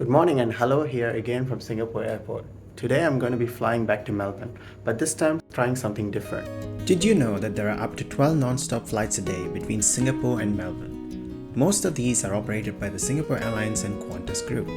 Good morning and hello here again from Singapore Airport. Today I'm going to be flying back to Melbourne, but this time trying something different. Did you know that there are up to 12 non-stop flights a day between Singapore and Melbourne? Most of these are operated by the Singapore Airlines and Qantas Group.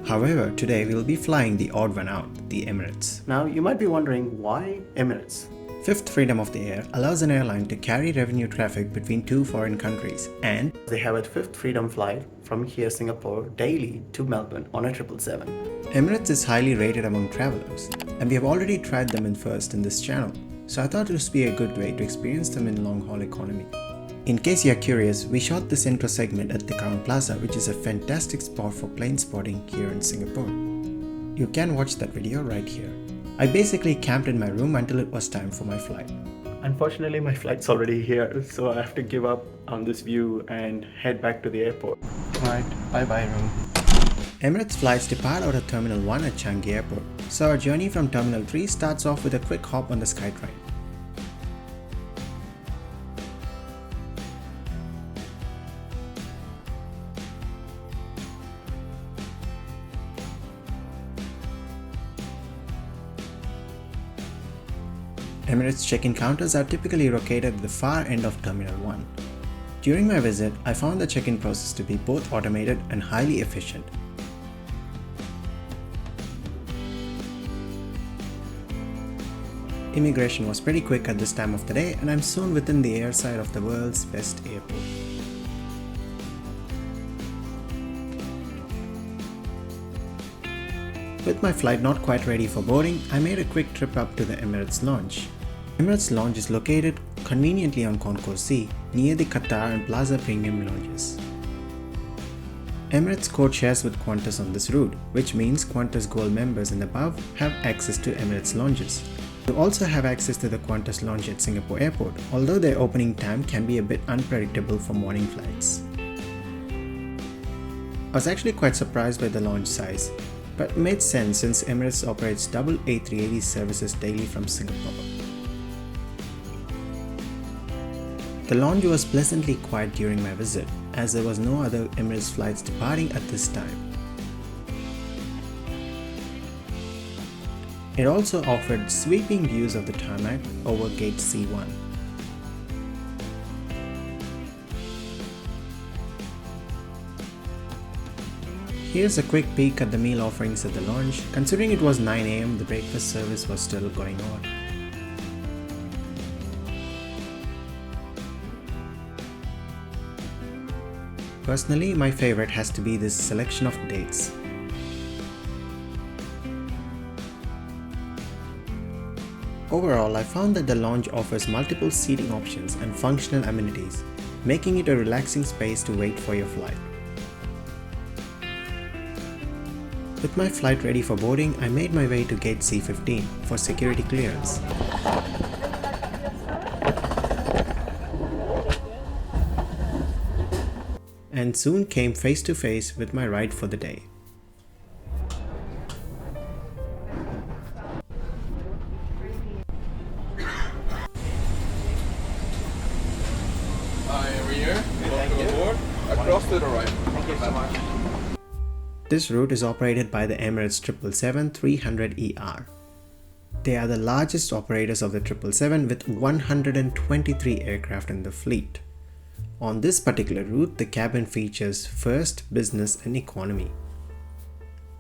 However, today we will be flying the odd one out, the Emirates. Now you might be wondering why Emirates? Fifth freedom of the air allows an airline to carry revenue traffic between two foreign countries, and they have a fifth freedom flight from here Singapore daily to Melbourne on a 777. Emirates is highly rated among travelers, and we have already tried them in first in this channel, so I thought it would be a good way to experience them in long-haul economy. In case you are curious, we shot this intro segment at the Crown Plaza, which is a fantastic spot for plane spotting here in Singapore. You can watch that video right here. I basically camped in my room until it was time for my flight. Unfortunately, my flight's already here, so I have to give up on this view and head back to the airport. Alright, bye-bye room. Emirates flights depart out of Terminal 1 at Changi Airport, so our journey from Terminal 3 starts off with a quick hop on the SkyTrain. Emirates check-in counters are typically located at the far end of Terminal 1. During my visit, I found the check-in process to be both automated and highly efficient. Immigration was pretty quick at this time of the day, and I'm soon within the airside of the world's best airport. With my flight not quite ready for boarding, I made a quick trip up to the Emirates Lounge. Emirates Lounge is located conveniently on Concourse C, near the Qatar and Plaza Premium Lounges. Emirates code shares with Qantas on this route, which means Qantas Gold members and above have access to Emirates lounges. You also have access to the Qantas lounge at Singapore Airport, although their opening time can be a bit unpredictable for morning flights. I was actually quite surprised by the lounge size, but it made sense since Emirates operates double A380 services daily from Singapore. The lounge was pleasantly quiet during my visit, as there was no other Emirates flights departing at this time. It also offered sweeping views of the tarmac over Gate C1. Here's a quick peek at the meal offerings at the lounge. Considering it was 9 AM, the breakfast service was still going on. Personally, my favorite has to be this selection of dates. Overall, I found that the lounge offers multiple seating options and functional amenities, making it a relaxing space to wait for your flight. With my flight ready for boarding, I made my way to Gate C15 for security clearance. And soon came face to face with my ride for the day. Hi, over here. Welcome aboard. Across to the right. Thank you so much. This route is operated by the Emirates 777-300ER. They are the largest operators of the 777 with 123 aircraft in the fleet. On this particular route, the cabin features first, business and economy.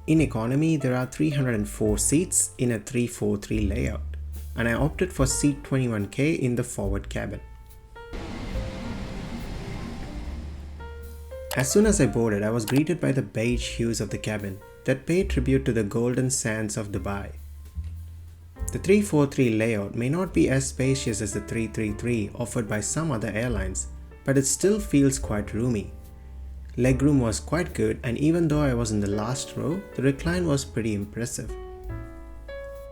In economy, there are 304 seats in a 343 layout, and I opted for seat 21K in the forward cabin. As soon as I boarded, I was greeted by the beige hues of the cabin that paid tribute to the golden sands of Dubai. The 343 layout may not be as spacious as the 333 offered by some other airlines, but it still feels quite roomy. Legroom was quite good, and even though I was in the last row, the recline was pretty impressive.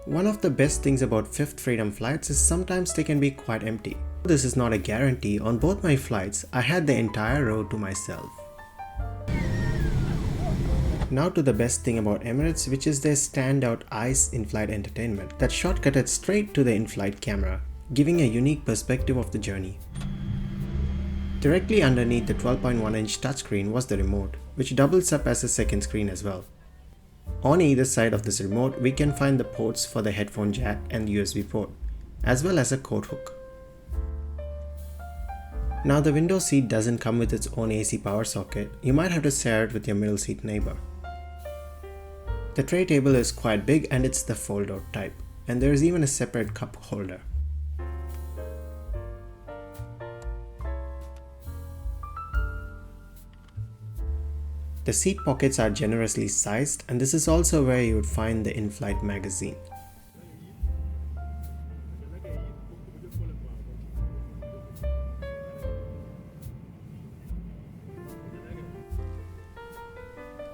One of the best things about Fifth Freedom flights is sometimes they can be quite empty. This is not a guarantee. On both my flights, I had the entire row to myself. Now to the best thing about Emirates, which is their standout ICE in-flight entertainment that shortcutted straight to the in-flight camera, giving a unique perspective of the journey. Directly underneath the 12.1-inch touchscreen was the remote, which doubles up as a second screen as well. On either side of this remote, we can find the ports for the headphone jack and USB port, as well as a coat hook. Now the window seat doesn't come with its own AC power socket, you might have to share it with your middle seat neighbor. The tray table is quite big and it's the fold-out type, and there is even a separate cup holder. The seat pockets are generously sized, and this is also where you would find the Inflight magazine.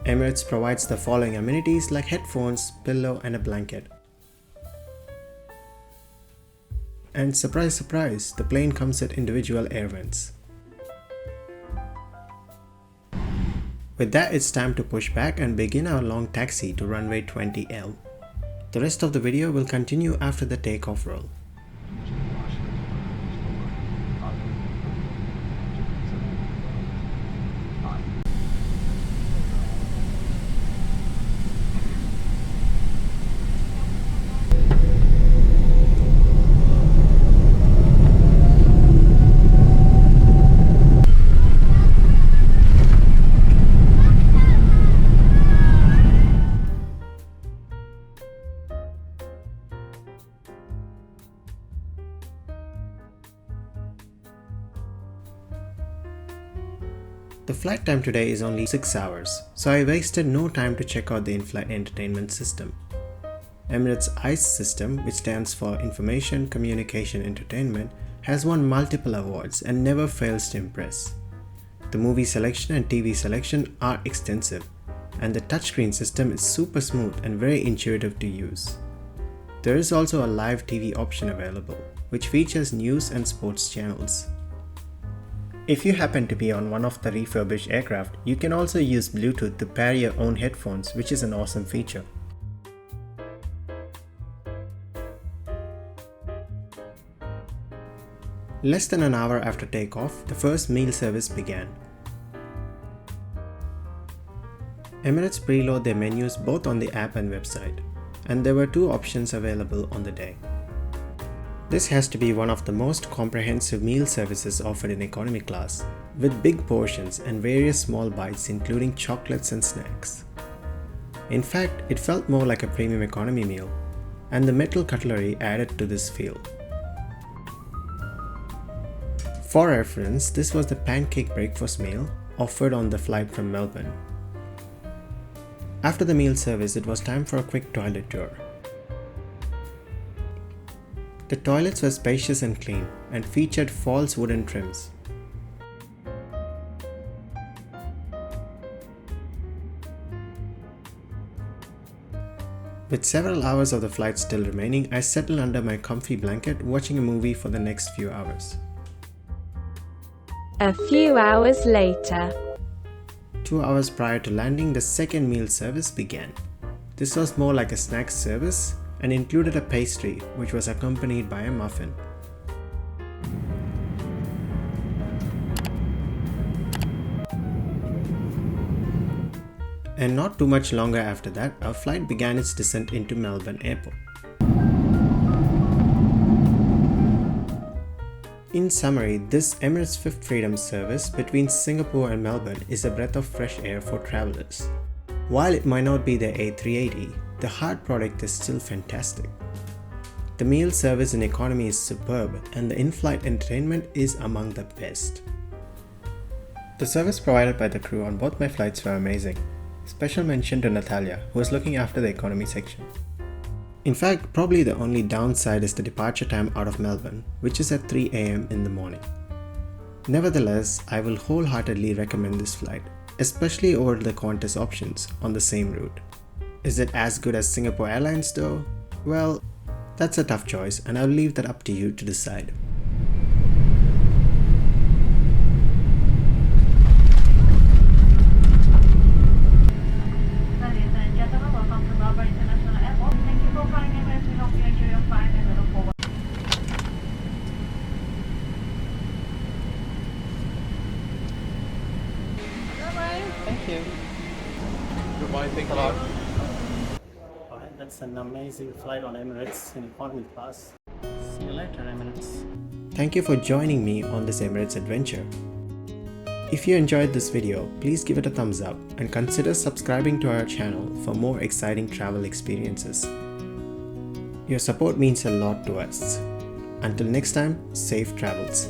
Emirates provides the following amenities like headphones, pillow and a blanket. And surprise surprise, the plane comes with individual air vents. With that, it's time to push back and begin our long taxi to runway 20L. The rest of the video will continue after the takeoff roll. The flight time today is only 6 hours, so I wasted no time to check out the in-flight entertainment system. Emirates ICE system, which stands for Information Communication Entertainment, has won multiple awards and never fails to impress. The movie selection and TV selection are extensive, and the touchscreen system is super smooth and very intuitive to use. There is also a live TV option available, which features news and sports channels. If you happen to be on one of the refurbished aircraft, you can also use Bluetooth to pair your own headphones, which is an awesome feature. Less than an hour after takeoff, the first meal service began. Emirates preload their menus both on the app and website, and there were 2 options available on the day. This has to be one of the most comprehensive meal services offered in economy class, with big portions and various small bites including chocolates and snacks. In fact, it felt more like a premium economy meal, and the metal cutlery added to this feel. For reference, this was the pancake breakfast meal offered on the flight from Melbourne. After the meal service, it was time for a quick toilet tour. The toilets were spacious and clean and featured false wooden trims. With several hours of the flight still remaining, I settled under my comfy blanket watching a movie for the next few hours. A few hours later. 2 hours prior to landing, the second meal service began. This was more like a snack service and included a pastry, which was accompanied by a muffin. And not too much longer after that, our flight began its descent into Melbourne Airport. In summary, this Emirates Fifth Freedom service between Singapore and Melbourne is a breath of fresh air for travellers. While it might not be the A380, the hard product is still fantastic. The meal service in economy is superb, and the in-flight entertainment is among the best. The service provided by the crew on both my flights were amazing. Special mention to Natalia, who was looking after the economy section. In fact, probably the only downside is the departure time out of Melbourne, which is at 3 AM in the morning. Nevertheless, I will wholeheartedly recommend this flight, especially over the Qantas options on the same route. Is it as good as Singapore Airlines though? Well, that's a tough choice, and I'll leave that up to you to decide. Ladies and gentlemen, welcome to Melbourne International Airport. Thank you for flying Emirates. We hope you enjoy your flight and we look forward. Bye-bye. Thank you. Goodbye, thank you. Alright, that's an amazing flight on Emirates in economy class. See you later, Emirates. Thank you for joining me on this Emirates adventure. If you enjoyed this video, please give it a thumbs up and consider subscribing to our channel for more exciting travel experiences. Your support means a lot to us. Until next time, safe travels.